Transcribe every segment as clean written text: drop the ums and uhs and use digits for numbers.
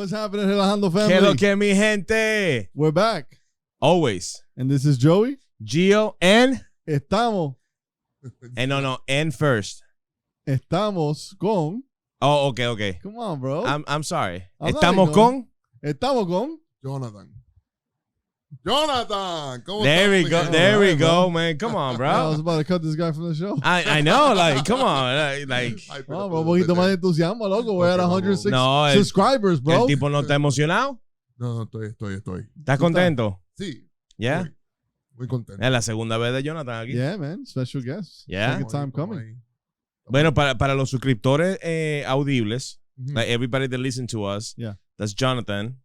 What's happening, Relajando family? ¿Qué lo que, mi gente? We're back. Always. And this is Joey. Gio and... Estamos and first. Estamos con... Oh, okay. Come on, bro. I'm sorry. I'm not Estamos con... Estamos con... Jonathan, ¿cómo There we estamos, go. mi There gente? we Alright, go, bro. man. Come on, I bro. was about to cut this guy from the show. I know, like, come on. Like, Ay, No, bro, un poquito más de entusiasmo, loco. We're at 106 No, subscribers, bro. ¿el tipo no está emocionado? No, estoy. ¿Estás contento? Sí. Yeah. Estoy muy contento. Es la segunda vez de Jonathan aquí. Yeah, man. Special guest. Yeah. Second time Estamos coming. ahí. Bueno, para los suscriptores audibles, Ujú. like everybody that listen to us, Yeah. that's Jonathan.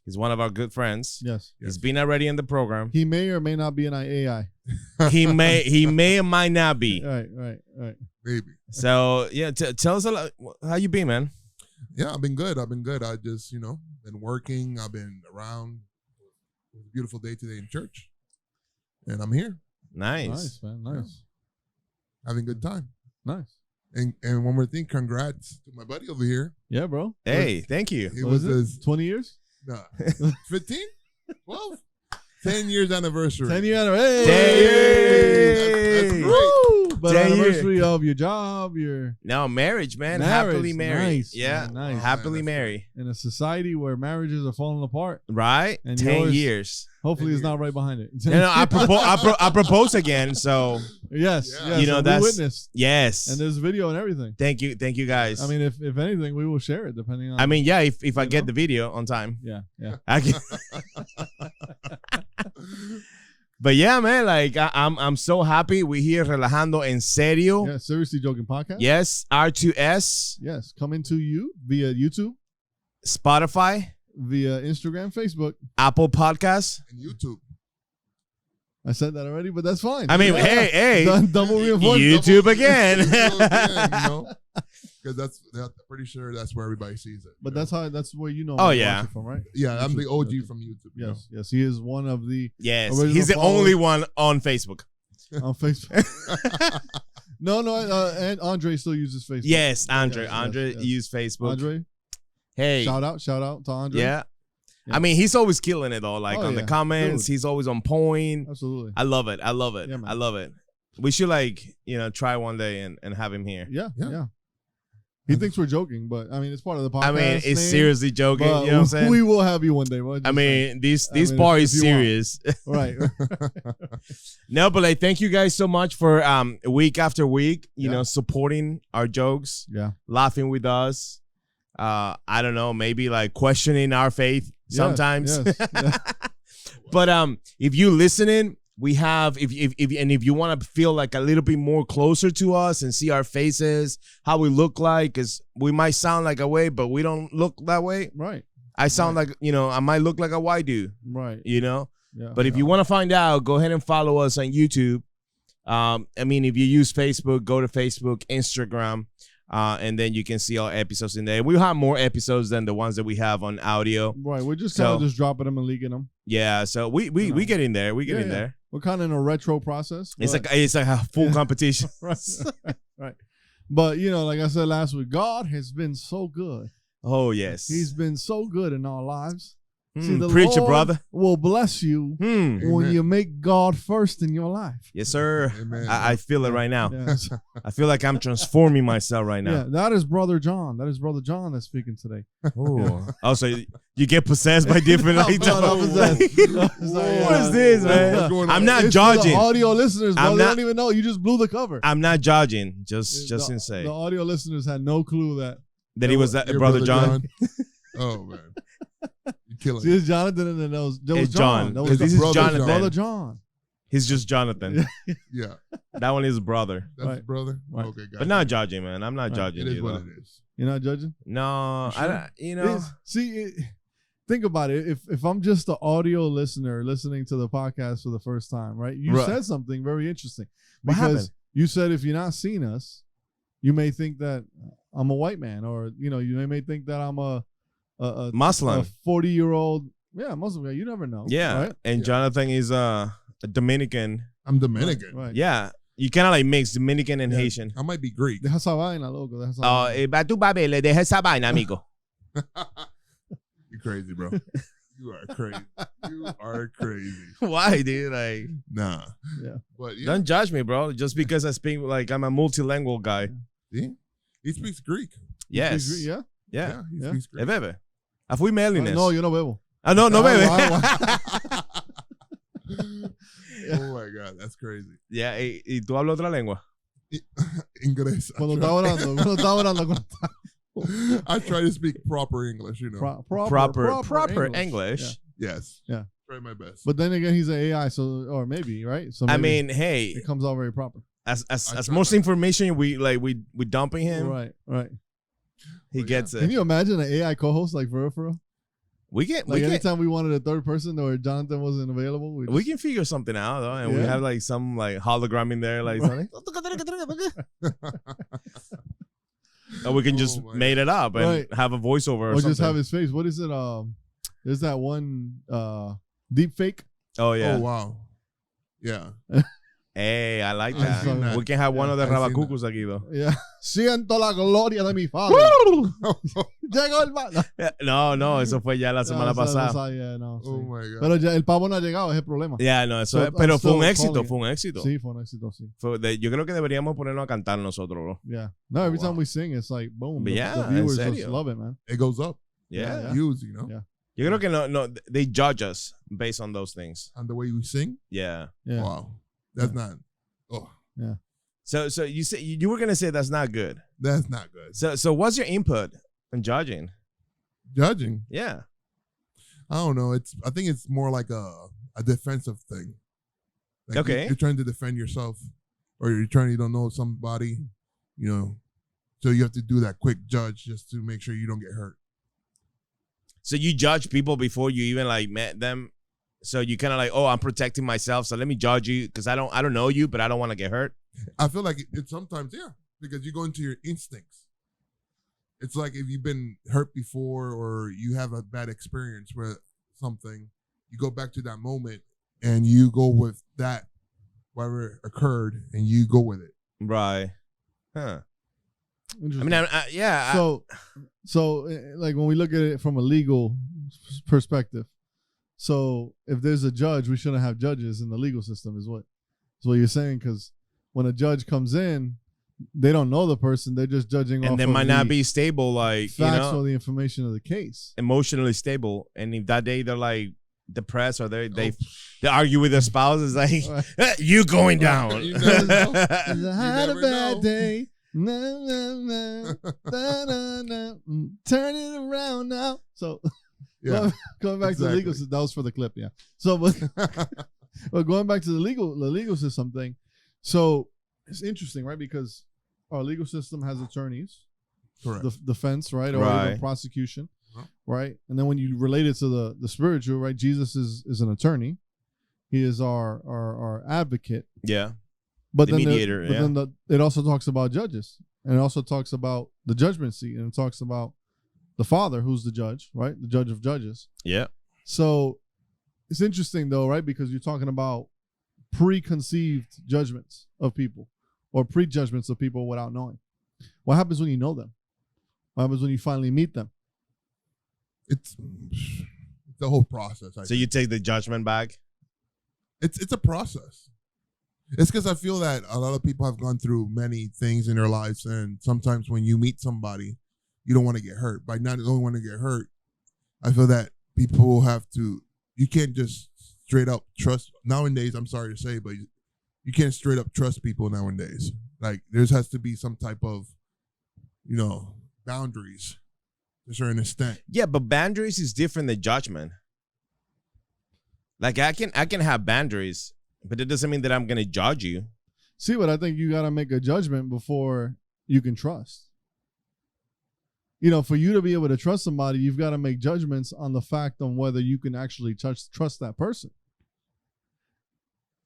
He's one of our good friends. Yes. He's been already in the program. He may or may not be an AI. He may or might not be. Right. Maybe. So yeah, tell us a lot, how you been, man. Yeah, I've been good. I just, been working. I've been around. It was a beautiful day today in church. And I'm here Nice. Man. Nice. having a good time. Nice. And one more thing, congrats to my buddy over here. Yeah, bro. Hey, thank you. It What was is his 20 years? 15? 12? 10 years anniversary. 10 year anniversary. That's great. Woo! But 10 anniversary of your job, your No, marriage, man. Marriage, Happily married. nice, Yeah. man, nice. Happily That's married. in a society where marriages are falling apart. Right? And 10 yours- years. Hopefully, 10 it's not years. right behind it. No, I propose again. So Yes, Yeah. yes. You know, and that's- we witnessed, yes. and there's video and everything. Thank you guys. I mean, if anything, we will share it depending on. yeah, if I you get know? the video on time. yeah. I can. But yeah, man, like I'm so happy we're here relajando en serio. Yeah, seriously joking podcast. Yes, R2S, Yes, coming to you via YouTube, Spotify, via Instagram, Facebook. Apple Podcasts. And YouTube. I said that already, but that's fine. I mean, Yeah. hey, Double reinforcement. YouTube again. Because that's pretty sure that's where everybody sees it. But that's where you know. Oh, I'm yeah. watching from, right? Yeah, I'm the OG YouTube. from YouTube. you know? Yes, he is one of the Yes, Original he's the followers. only one on Facebook. on Facebook. no, and Andre still uses Facebook. Yes, Andre. Yes, Andre yes. used Facebook. Andre, Hey, shout out to Andre. yeah. Yeah. I mean, he's always killing it though. Like Oh, on the yeah. comments, Dude. he's always on point. Absolutely. I love it. Yeah, man. I love it. We should try one day and have him here. Yeah. He thinks we're joking, but I mean, it's part of the podcast. I mean, it's name, seriously joking. but You know what I'm saying? We will have you one day. Bro. I mean, this mean, part if is you want. serious. right. No, but like, thank you guys so much for week after week, you Yeah. know, supporting our jokes, Yeah. laughing with us. I don't know, maybe like questioning our faith Yes, sometimes. yes, yeah. But if you listening, we have if you want to feel like a little bit more closer to us and see our faces, how we look like, because we might sound like a way, but we don't look that way. Right. I sound like, I might look like a white dude, Right. Yeah. But If you want to find out, go ahead and follow us on YouTube. I mean, if you use Facebook, go to Facebook, Instagram, and then you can see our episodes in there. We'll have more episodes than the ones that we have on audio. right, we're just kind of So- just dropping them and leaking them. Yeah, so we get in there. We get in there. We're kind of in a retro process. It's but- like a full competition. right. But like I said last week, God has been so good. Oh yes, He's been so good in our lives. See, the preacher, Lord brother. will bless you when Amen. you make God first in your life. Yes, sir. Amen. I feel it right now. Yes. I feel like I'm transforming myself right Yeah, now. that is Brother John. That is Brother John that's speaking today. Oh, also you get possessed by different. No, like, no, not possessed. No, sorry, What is this, man? What's going on? I'm not It's for the judging. audio listeners, bro. I'm They not- don't even know. You just blew the cover. I'm not judging. Just the, insane The audio listeners had no clue that. that he was that Your brother John. Oh, man. You're killing See, it. it's Jonathan and then that was It's John. That was This the is brother Jonathan. Brother John. He's just Jonathan. Yeah. That one is brother. That's Right. brother? Right. Okay, guys. But not judging, man. I'm not Right. judging It is you. what though. it is. You're not judging? No, You sure? Think about it. If I'm just the audio listener listening to the podcast for the first time, right? You Right. said something very interesting. What Because happened? you said if you're not seeing us, you may think that I'm a white man, or you may think that I'm a Muslim. 40-year-old, Muslim guy. You never know. Yeah, right? and Yeah. Jonathan is a Dominican. I'm Dominican. Right. Yeah, you kind of like mix Dominican and Yeah. Haitian. I might be Greek. Deja esa vaina, loco. Deja esa Oh, vaina. tú papi, le dejas esa vaina, amigo. crazy, bro. You are crazy. You are crazy. Why, dude? Like, Nah. Yeah. But yeah. don't judge me, bro. Just because I speak like I'm a multilingual guy. See? He speaks Greek. Yes. Yeah. Yeah. He Yeah. speaks Greek. Bebe. Fui Melines. No, yo no bebo. Ah, no, no bebe. Oh my God, that's crazy. Yeah, y tú hablas otra lengua. Inglés. Cuando estaba orando. I try to speak proper English, you know. Proper English. Yes. Yeah. Try my best. But then again, he's an AI, so or maybe right. So I maybe mean, hey, it comes out very proper. as most information we dumping him, Right. he Well, gets Can it. you imagine an AI co-host like for real? We can Anytime we wanted a third person or Jonathan wasn't available, we can figure something out though, and we Yeah. have like some like hologram in there, like Right. and we can just Oh my made it up and Right. have a voiceover or or just something. have his face. What is it? There's that one deep fake. Oh yeah. Oh wow. Yeah. Hey, I like I that. saw that. We can have one of the I've seen rabacucus aquí though. Yeah. Siento la gloria de mi Father. Llegó el mal. No, eso fue ya la semana pasada. Yeah, no, Oh sí. my God. Pero ya el pavo no ha llegado, es el problema. Ya, no, eso So, es, pero I'm fue un still éxito, calling fue un éxito. Sí, fue un éxito, sí. Yo creo que deberíamos ponernos a cantar nosotros, bro. Yeah. No, every Wow. time we sing, it's like boom. The Yeah, viewers en just serio. love it, man. It goes up. Yeah. Yeah. Views, you know. Yeah. Yo creo que no, they judge us based on those things. And the way we sing. Yeah. Yeah. Wow. That's not. Oh, So you say you were gonna say that's not good. that's not good. So what's your input on judging? Judging. Yeah. I don't know. I think it's more like a defensive thing. Like Okay. You're trying to defend yourself, or you don't know somebody, you know. So you have to do that quick judge just to make sure you don't get hurt. So you judge people before you even like met them. So you kind of like, oh, I'm protecting myself, so let me judge you because I don't know you, but I don't want to get hurt. I feel like it's sometimes, yeah, because you go into your instincts. It's like if you've been hurt before or you have a bad experience with something, you go back to that moment and you go with that, whatever occurred, and you go with it. Right. Huh. I Interesting. mean, yeah. So like when we look at it from a legal perspective, so if there's a judge, we shouldn't have judges in the legal system, is what you're saying? Because when a judge comes in, they don't know the person; they're just judging. And off they of might not the be stable, like facts or the information of the case. emotionally stable. And if that day they're like depressed or they argue with their spouse, it's like you going down. You never know. I had a never bad know. day. Na, na, na, na, na, na. Turn it around now. So Yeah. going back to the legal Exactly. system, that was for the clip, yeah. So, but going back to the legal system thing, so it's interesting, right? Because our legal system has attorneys, Correct. the defense, right, or Right. even prosecution, Uh-huh. right? And then when you relate it to the spiritual, right? Jesus is an attorney. He is our advocate. Yeah. But The then mediator, yeah. it also talks about judges, and it also talks about the judgment seat, and it talks about the Father, who's the judge, right? The judge of judges. Yeah. So it's interesting though, right? Because you're talking about preconceived judgments of people or prejudgments of people without knowing. What happens when you know them? What happens when you finally meet them? It's the whole process. So you take the judgment back. It's a process. It's because I feel that a lot of people have gone through many things in their lives, and sometimes when you meet somebody, you don't want to get hurt. By not only want to get hurt, I feel that people have to. You can't just straight up trust. Nowadays, I'm sorry to say, but you can't straight up trust people nowadays. Like there has to be some type of, boundaries to a certain extent. Yeah, but boundaries is different than judgment. Like I can have boundaries, but it doesn't mean that I'm gonna judge you. See, but I think you got to make a judgment before you can trust. For you to be able to trust somebody, you've got to make judgments on the fact on whether you can actually trust that person.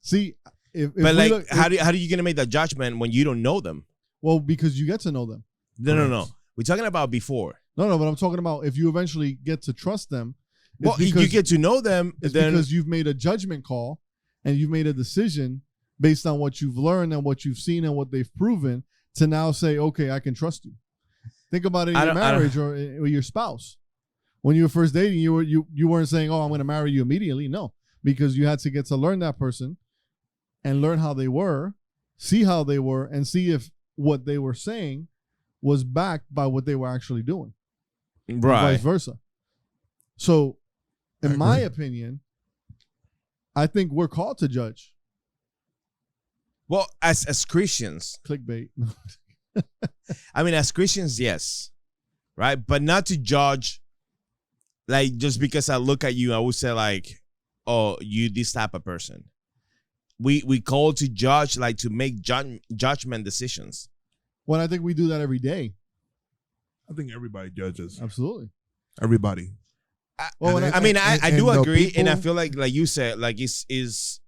See, how do you gonna make that judgment when you don't know them? Well, because you get to know them. No. We're talking about before. No, but I'm talking about if you eventually get to trust them. Well, if you get to know them, it's then because you've made a judgment call and you've made a decision based on what you've learned and what you've seen and what they've proven to now say, okay, I can trust you. Think about it in your marriage or your spouse. When you were first dating, you weren't saying, "Oh, I'm going to marry you immediately." No, because you had to get to learn that person and learn how they were, see how they were, and see if what they were saying was backed by what they were actually doing. Right. And vice versa. So, in my opinion, I think we're called to judge. Well, as Christians, Clickbait. I mean, as Christians, yes, right, but not to judge. Like, just because I look at you, I would say like, "Oh, you this type of person." We call to judge, like to make judgment decisions. Well, I think we do that every day. I think everybody judges. Absolutely. Everybody. I do agree, people, and I feel like you said, like it's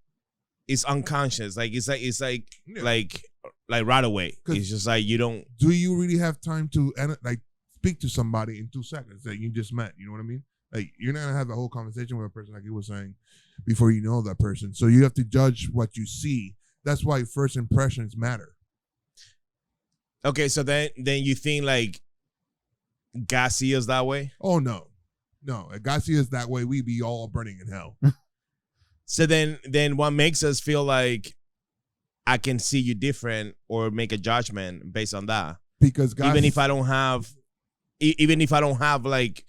unconscious, like it's like right away. It's just like you don't. Do you really have time to like speak to somebody in 2 seconds that you just met? You know what I mean? Like you're not gonna have the whole conversation with a person, like you were saying, before you know that person. So you have to judge what you see. That's why first impressions matter. Okay, so then you think like God see us that way? Oh no. If God see us that way, we be all burning in hell. So then what makes us feel like I can see you different or make a judgment based on that? Because God, even if I don't have like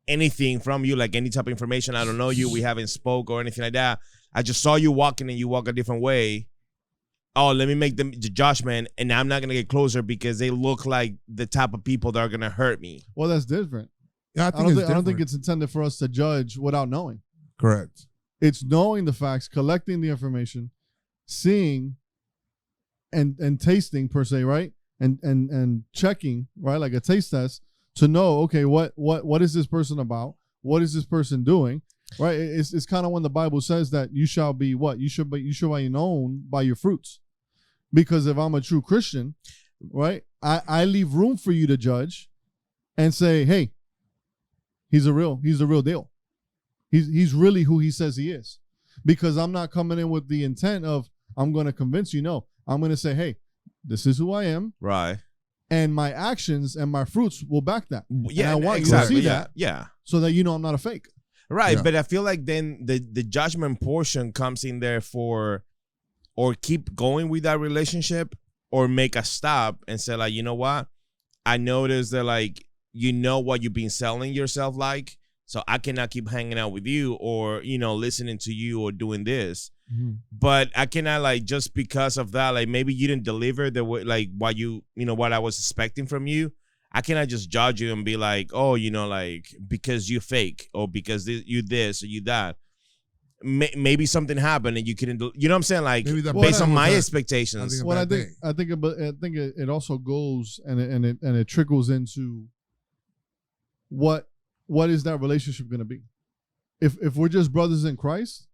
anything from you, like any type of information, I don't know you, we haven't spoke or anything like that. I just saw you walking and you walk a different way. Oh, let me make the judgment, and I'm not gonna get closer because they look like the type of people that are gonna hurt me. Well, that's different. Yeah, I don't think it's intended for us to judge without knowing. Correct. It's knowing the facts, collecting the information, seeing, and tasting per se, right? And checking, right? Like a taste test to know, okay, what is this person about? What is this person doing? Right? It's kind of when the Bible says that you shall be what? You should be known by your fruits. Because if I'm a true Christian, right, I leave room for you to judge and say, hey, he's the real deal. He's really who he says he is. Because I'm not coming in with the intent of I'm going to convince you. No, I'm going to say, hey, this is who I am. Right. And my actions and my fruits will back that. Yeah, and I want exactly. you to see that. Yeah. So that you know I'm not a fake. Right. Yeah. But I feel like then the judgment portion comes in there for or keep going with that relationship or make a stop and say like, you know what? I noticed that like, you know what you've been selling yourself like, so I cannot keep hanging out with you or, you know, listening to you or doing this. Mm-hmm. But I cannot like, just because of that, like maybe you didn't deliver the way, like what what I was expecting from you. I cannot just judge you and be like, oh, you know, like because you fake or because you this or you that. Maybe something happened and you couldn't do, you know what I'm saying? Like based on my expectations. Well, I think it also goes and it trickles into what is that relationship going to be? If we're just brothers in Christ,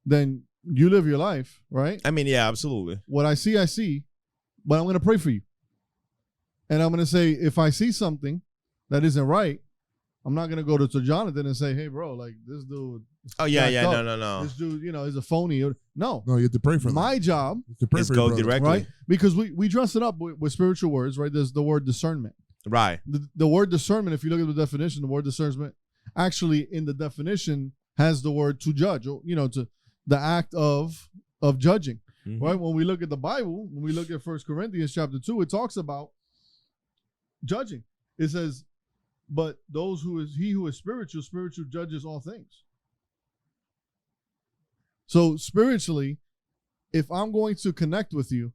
then you live your life, right? I mean, yeah, absolutely. What I see, but I'm going to pray for you. And I'm going to say, if I see something that isn't right, I'm not going to go to Jonathan and say, hey, bro, like this dude. Oh, yeah, no. This dude, is a phony. No, you have to pray for them. My job is go directly. Right? Because we dress it up with spiritual words, right? There's the word discernment. Right. The word discernment, if you look at the definition, the word discernment actually in the definition has the word to judge, or, to the act of judging. Mm-hmm. Right? When we look at the Bible, when we look at 1 Corinthians chapter 2, it talks about judging. It says, but he who is spiritual judges all things. So spiritually, if I'm going to connect with you,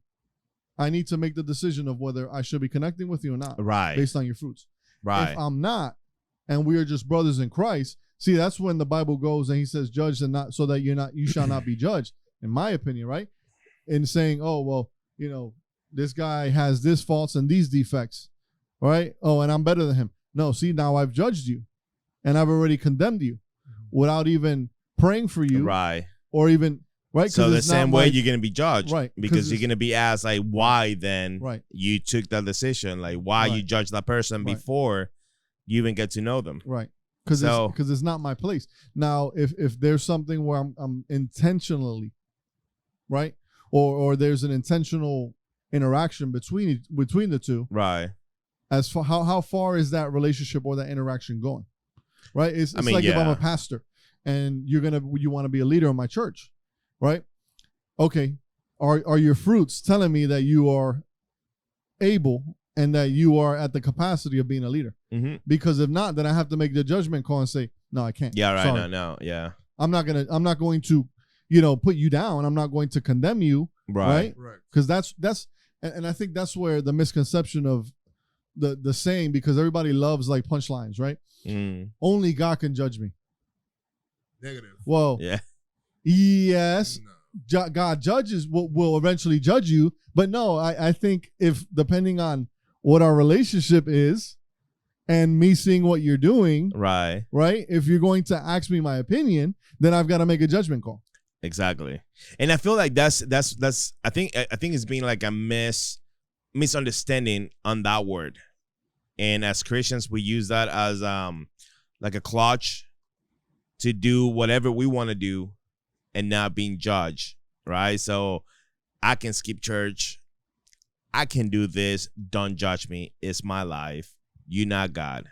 I need to make the decision of whether I should be connecting with you or not. Right. Based on your fruits. Right. If I'm not, and we are just brothers in Christ, see, that's when the Bible goes and he says, judge and not so that you shall not be judged, in my opinion, right? In saying, oh, well, this guy has this faults and these defects, right? Oh, and I'm better than him. No, see, now I've judged you and I've already condemned you without even praying for you. Right. Or even, right? So the same way you're going to be judged. Right. Because you're going to be asked, like, why then you took that decision? Like, why you judged that person before you even get to know them? Right. Because it's not my place. Now, if there's something where I'm intentionally, right? Or there's an intentional interaction between the two. Right. As for how far is that relationship or that interaction going? right? It's like if I'm a pastor and you want to be a leader in my church, right? Okay, are your fruits telling me that you are able and that you are at the capacity of being a leader? Mm-hmm. Because if not, then I have to make the judgment call and say, no, I can't. Yeah, right. Sorry. No, yeah. I'm not going to, put you down. I'm not going to condemn you, right? Because that's and I think that's where the misconception of the saying, because everybody loves like punchlines, right? Only God can judge me. Negative. Well, yeah. Yes. No. God judges will eventually judge you, but no, I think if depending on what our relationship is and me seeing what you're doing, right, if you're going to ask me my opinion, then I've got to make a judgment call. Exactly. And I feel like that's I think it's been like a misunderstanding on that word, and as Christians we use that as like a clutch to do whatever we want to do and not being judged, right? So I can skip church. I can do this. Don't judge me. It's my life. You're not God.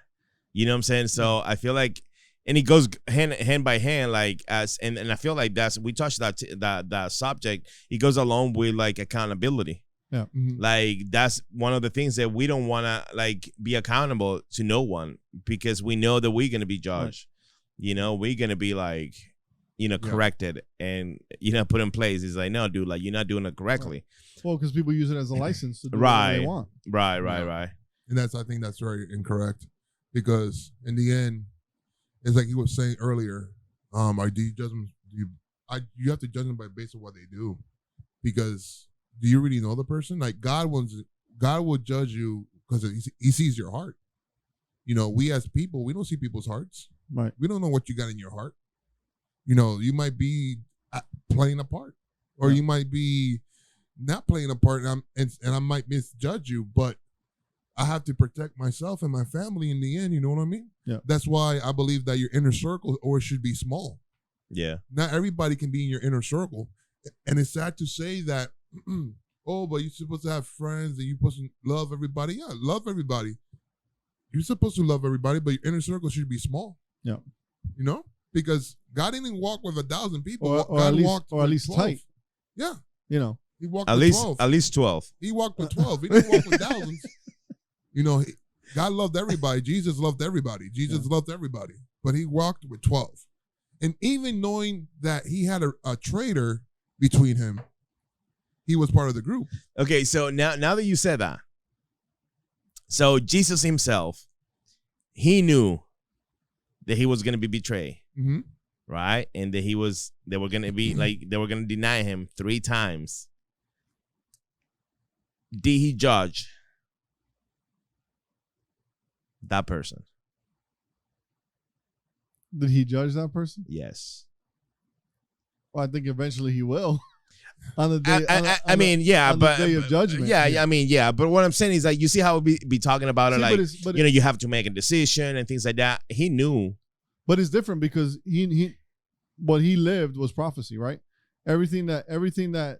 You know what I'm saying? So I feel like, and it goes hand by hand, like and I feel like we touched that subject. It goes along with like accountability. Yeah. Mm-hmm. Like that's one of the things that we don't want to like be accountable to no one, because we know that we're going to be judged. Right. We're going to be like, corrected and, put in place. It's like, no, dude, like you're not doing it correctly. Right. Well, because people use it as a license to do whatever they want. Right. And I think that's very incorrect, because in the end, it's like he was saying earlier, do you judge them? You have to judge them by based on what they do, because do you really know the person? Like God will judge you because he sees your heart. We as people, we don't see people's hearts. Right. We don't know what you got in your heart. You might be playing a part, or you might be not playing a part, and I might misjudge you, but I have to protect myself and my family in the end. You know what I mean? Yeah. That's why I believe that your inner circle always should be small. Yeah. Not everybody can be in your inner circle, and it's sad to say that. But you're supposed to have friends and you're supposed to love everybody. Yeah, love everybody. You're supposed to love everybody, but your inner circle should be small. Yeah. Because God didn't walk with 1,000 people. Or at least 12. tight. Yeah. He walked at with least 12. At least 12. He walked with 12. He didn't walk with thousands. God loved everybody. Jesus loved everybody. Jesus loved everybody. But he walked with 12. And even knowing that he had a traitor between him, he was part of the group. Okay, so now that you said that, so Jesus himself, he knew that he was going to be betrayed, right? And that they were going to deny him 3 times. Did he judge that person? Did he judge that person? Yes. Well, I think eventually he will. On the day, the day of judgment. But what I'm saying is, like, you see how we be talking about it, like, you have to make a decision and things like that. He knew, but it's different because what he lived was prophecy, right? Everything that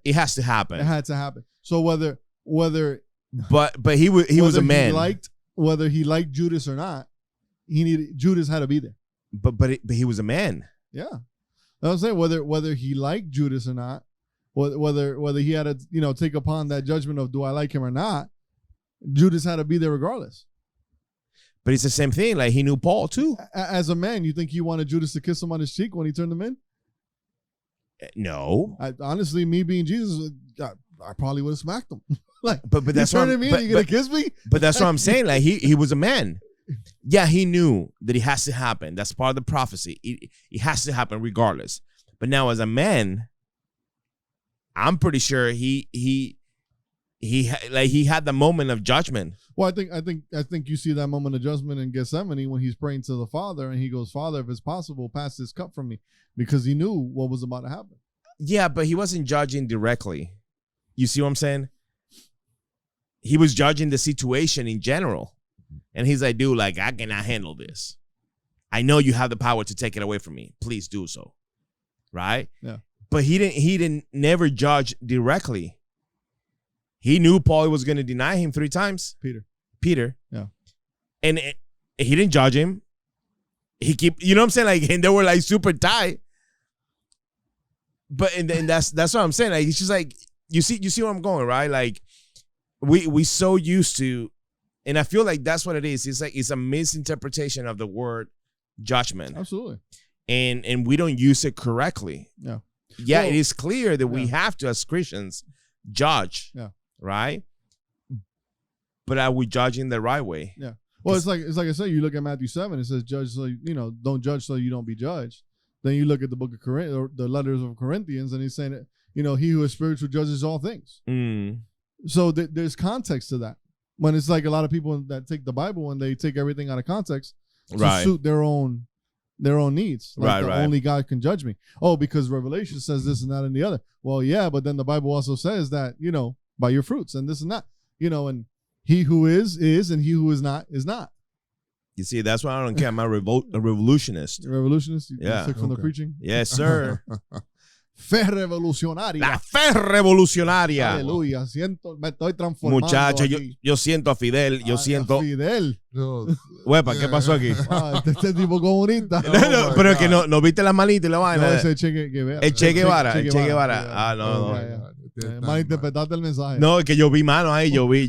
it has to happen. It had to happen. So whether but he was a man. Whether he liked Judas or not, Judas had to be there. But he was a man. Yeah, I was saying whether he liked Judas or not. Whether he had to take upon that judgment of do I like him or not, Judas had to be there regardless. But it's the same thing. Like he knew Paul too. As a man, you think he wanted Judas to kiss him on his cheek when he turned him in? No. Honestly, me being Jesus, I probably would have smacked him. but that's what you gonna kiss me? But that's what I'm saying. Like he was a man. Yeah, he knew that it has to happen. That's part of the prophecy. It has to happen regardless. But now, as a man, I'm pretty sure he had the moment of judgment. Well, I think you see that moment of judgment in Gethsemane when he's praying to the Father and he goes, Father, if it's possible, pass this cup from me, because he knew what was about to happen. Yeah, but he wasn't judging directly. You see what I'm saying? He was judging the situation in general. And he's like, dude, like, I cannot handle this. I know you have the power to take it away from me. Please do so. Right? Yeah. But he didn't never judge directly. He knew Paul was going to deny him 3 times. Peter. Yeah. And he didn't judge him. he keep, you know what I'm saying? Like, and they were like super tight. But and that's what I'm saying. Like, it's just like, you see where I'm going, right? Like, we so used to, and I feel like that's what it is. It's like, it's a misinterpretation of the word judgment. Absolutely. And we don't use it correctly. Yeah. Yeah, Well, it is clear that we have to, as Christians, judge. Yeah. Right? But are we judging the right way? Yeah. Well, it's like I said, you look at Matthew 7, it says judge so don't judge so you don't be judged. Then you look at the book of or the letters of Corinthians, and he's saying that, he who is spiritual judges all things. Mm. So there's context to that. When it's like a lot of people that take the Bible and they take everything out of context to suit their own needs. Like only God can judge me. Oh, because Revelation says this and that and the other. Well, yeah, but then the Bible also says that, by your fruits and this and that, and he who is, and he who is not, is not. You see, that's why I don't care. I'm a revolutionist. You're a revolutionist? You sick from the Okay. preaching? Yes, sir. Fe revolucionaria. La fe revolucionaria. Aleluya. Me estoy transformando. Muchacho, aquí. yo siento a Fidel. Yo siento. Fidel. No, Huepa, ¿qué pasó aquí? Este tipo comunista. Oh, my Pero es que God. no viste las manitas y la No, vaina. ese Che Guevara. El Che Guevara. Che El Che Guevara. Ah, no, Oh, no. my ya. God. Ustedes Malinterpretaste el mensaje. No, es que yo vi manos ahí, yo vi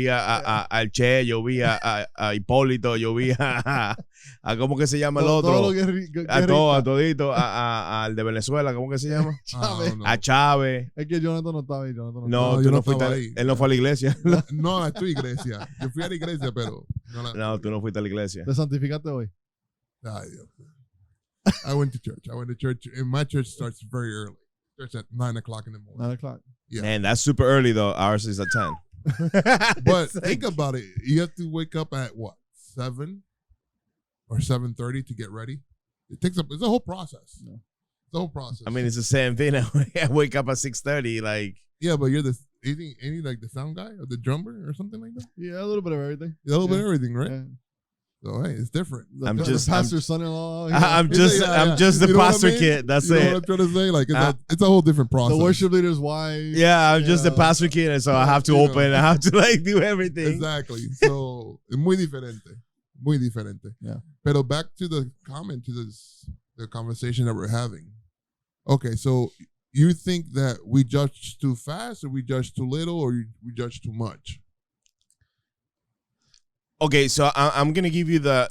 al Che, yo vi a Hipólito, yo vi a ¿cómo que se llama el otro? Todo lo que es A todito, al de Venezuela, ¿cómo que se llama? Chávez. A Chávez. Es que Jonathan no estaba ahí. Jonathan No, No, tú yo no no fuiste, estaba ahí. él no fue a la iglesia. No, a tu iglesia. Yo fui a la iglesia, pero No, tú no fuiste a la iglesia. ¿Te santificaste hoy? Ay, Dios. I went to church. And my church starts very early. Starts at 9 o'clock in the morning. 9 o'clock. Yeah. Man, that's super early though. Ours is at 10. But think about it. You have to wake up at what? 7 or 7:30 to get ready. It's a whole process. Yeah. It's a whole process. I mean, it's the same thing. I wake up at 6:30. Like, yeah, but you're any like the sound guy or the drummer or something like that? Yeah, a little bit of everything. A little bit of everything, right? Yeah. So hey, it's different. I'm The just- pastor's son-in-law. I'm just the You know what I pastor mean? kid. That's You know it. what I'm trying to say? Like it's a whole different process. the worship leader's wife. Yeah, I'm just the Yeah. pastor kid, and so I have to You know. open. I have to like do everything. Exactly. So muy diferente. Muy diferente. Yeah. Pero back to the comment to the conversation that we're having. Okay, so you think that we judge too fast, or we judge too little, or we judge too much? Okay, so I'm gonna give you the.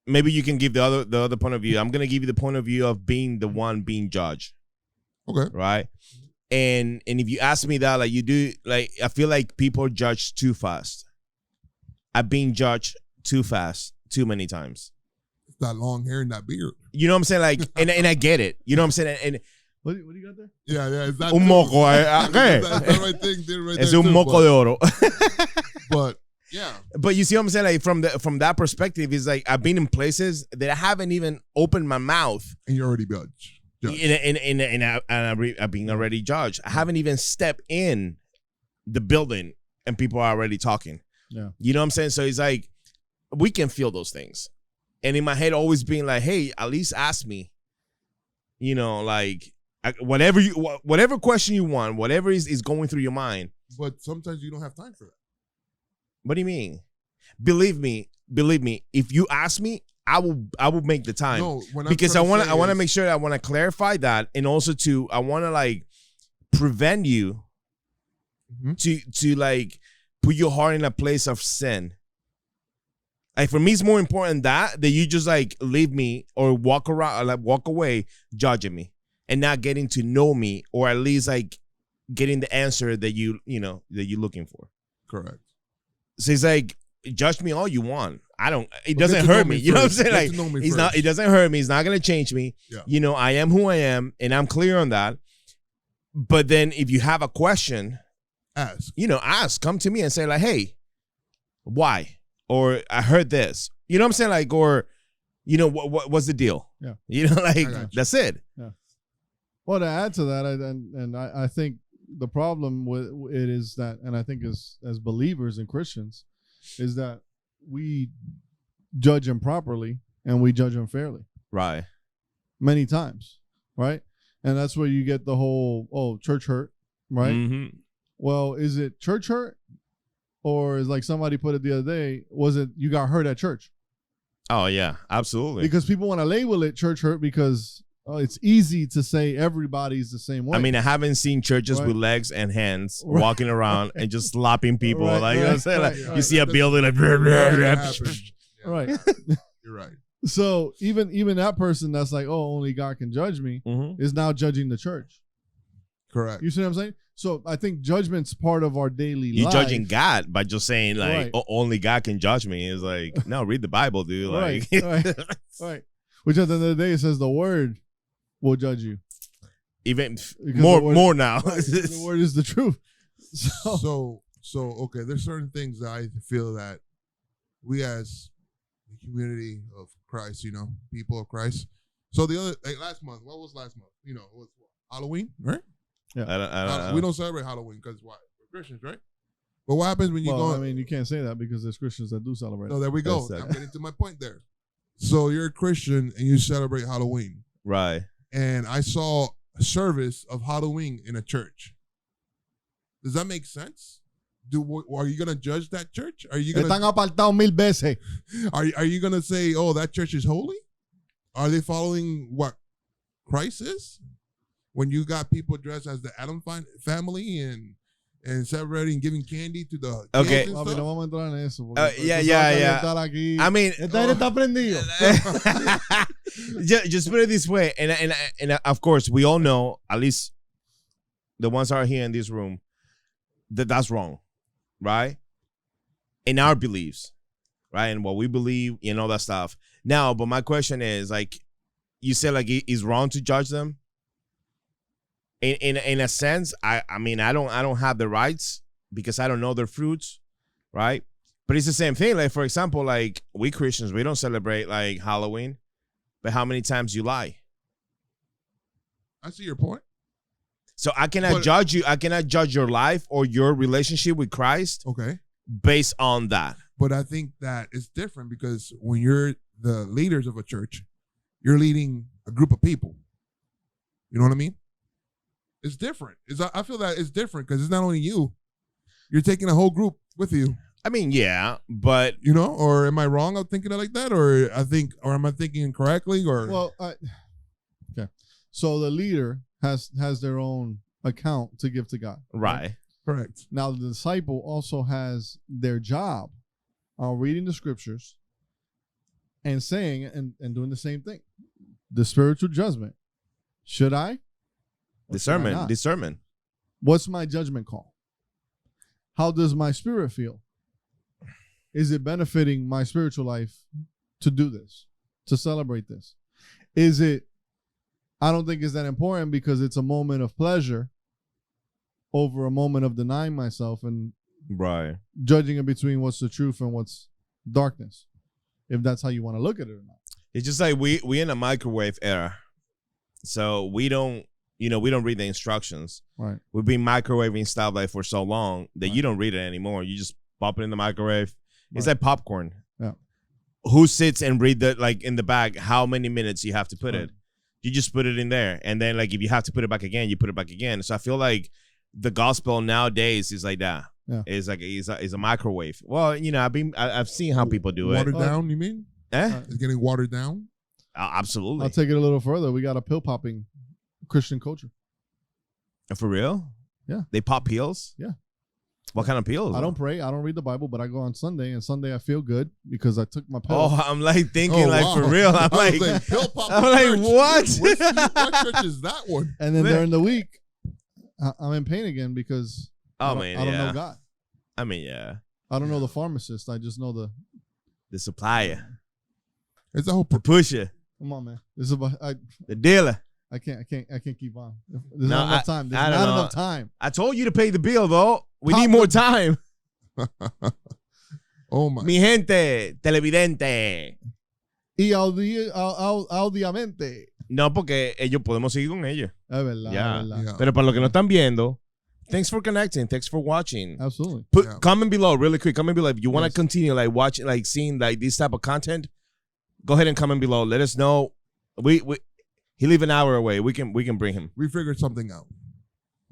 Maybe you can give the other point of view. I'm gonna give you the point of view of being the one being judged. Okay. Right. And if you ask me that, like you do, like I feel like people judge too fast. I've been judged too fast, too many times. It's that long hair and that beard. You know what I'm saying? Like, and I get it. You know what I'm saying? And What do you got there? Yeah, it's that un too. moco, ¿qué? That's the right thing, did right Es there un too, moco de oro. but yeah. But you see what I'm saying? Like from that perspective, it's like I've been in places that I haven't even opened my mouth. And you're already judged. I've been already judged. I haven't even stepped in the building and people are already talking. Yeah. You know what I'm saying? So it's like we can feel those things. And in my head always being like, hey, at least ask me. You know, like whatever question you want, whatever is going through your mind. But sometimes you don't have time for that. What do you mean? Believe me, if you ask me, I will make the time. No, when because I want to make sure I want to clarify that, and also I want to like prevent you to like put your heart in a place of sin. Like for me, it's more important that you just like leave me or walk around, or like walk away, judging me and not getting to know me, or at least like getting the answer that you're looking for. Correct. So it's like, judge me all you want. It But doesn't get to know hurt me me. You know what I'm first. saying? Get Like to know me it first. doesn't hurt me. It's not gonna change me. Yeah. You know, I am who I am, and I'm clear on that. But then if you have a question, ask. Come to me and say like, hey, why? Or I heard this. You know what I'm saying? Like, or what's the deal? Yeah. You know, like got you. that's it. Yeah. Well, to add to that, I think the problem with it is that, and I think as believers and Christians, is that we judge improperly and we judge unfairly. Right. Many times, right? And that's where you get the whole, church hurt, right? Mm-hmm. Well, is it church hurt? Or is like somebody put it the other day, was it you got hurt at church? Oh yeah, absolutely. Because people want to label it church hurt because it's easy to say everybody's the same way. I mean, I haven't seen churches Right. with legs and hands Right. walking around and just slapping people. Right, Like, you know what I'm right, saying? Like, right, you see a building like, It happens. Yeah. Right. You're right. So even that person that's like, oh, only God can judge me, Mhm. is now judging the church. Correct. You see what I'm saying? So I think judgment's part of our daily You're life. judging God by just saying like, Right. oh, only God can judge me. It's like, no, read the Bible, dude. Like, Right, right. Which at the end of the day, it says the word will judge you. even Because more, the word- more now. Right, the word is the truth. So Okay, there's certain things that I feel that we as the community of Christ, people of Christ. So the other last month, what was last month? It was Halloween, right? We don't celebrate Halloween because why? We're Christians, right? But what happens when you well, go? I mean, you can't say that because there's Christians that do celebrate. So there we go. That's I'm getting to my point there. So you're a Christian and you celebrate Halloween, Right. and I saw a service of Halloween in a church. Does that make sense? Are you gonna judge that church? Are you gonna Están apartados 1000 veces. are you gonna say, oh, that church is holy? Are they following what Christ is? When you got people dressed as the Adam family and celebrating, giving candy to the kids Okay. and Papi, stuff? no vamos a entrar en eso. porque Yeah, tú sabes yeah, que yeah. estar aquí- I mean, Este aire está prendido. just put it this way, and of course, we all know, at least the ones that are here in this room, that's wrong, right? In our beliefs, right, and what we believe, all that stuff. Now, but my question is, like, you said, like, it's wrong to judge them. In a sense, I mean, I don't have the rights because I don't know their fruits, right? But it's the same thing. Like, for example, like, we Christians, we don't celebrate like Halloween, but how many times you lie? I see your point. So I cannot judge you. I cannot judge your life or your relationship with Christ Okay. based on that. But I think that it's different because when you're the leaders of a church, you're leading a group of people. You know what I mean? It's different. I feel that it's different because it's not only you. You're taking a whole group with you. I mean, yeah, but Or am I wrong of thinking it like that? Or am I thinking incorrectly? Or Well, okay. So the leader has their own account to give to God. right. correct. Now the disciple also has their job on reading the scriptures and saying and doing the same thing. The spiritual judgment. Should I? Or should I not? Discernment. What's my judgment call? How does my spirit feel? Is it benefiting my spiritual life to do this, to celebrate this? Is it, I don't think it's that important because it's a moment of pleasure over a moment of denying myself and Right. judging in between what's the truth and what's darkness, if that's how you want to look at it or not. It's just like we in a microwave era. So we don't read the instructions. Right. We've been microwaving stuff like for so long that you don't read it anymore. You just pop it in the microwave. It's Right. like popcorn. Yeah. Who sits and read the, like, in the bag how many minutes you have to put Right. it? You just put it in there. And then, like, if you have to put it back again, you put it back again. So I feel like the gospel nowadays is like that. Yeah. It's like it's a microwave. Well, I've seen how people do it. Watered down, you mean? Eh? It's getting watered down? Absolutely. I'll take it a little further. We got a pill popping Christian culture. For real? Yeah. They pop pills? Yeah. What kind of pills? I don't pray. I don't read the Bible, but I go on Sunday, and Sunday I feel good because I took my pill. Oh, I'm like thinking like wow. for real. I'm I was like, pill pop I'm like, church. what? What church is that one? And then Man. during the week, I'm in pain again because I don't know God. I mean, yeah. I don't know the pharmacist. I just know The supplier, It's a whole the pusher, come on, man. This is about the dealer. I can't keep on. There's No, not enough time. There's I don't not know. enough time. I told you to pay the bill, though. We Pop need more time. Oh my. Mi gente, televidente. Y audiamente. No, porque ellos podemos seguir con ellos. Es verdad, Yeah. es verdad. Yeah. Pero para los que no están viendo, thanks for connecting. Thanks for watching. Absolutely. Put Yeah. comment below really quick. Comment below if you want to Yes. continue like watching, like seeing like this type of content. Go ahead and comment below. Let us know. He live an hour away. We can bring him. We figured something out.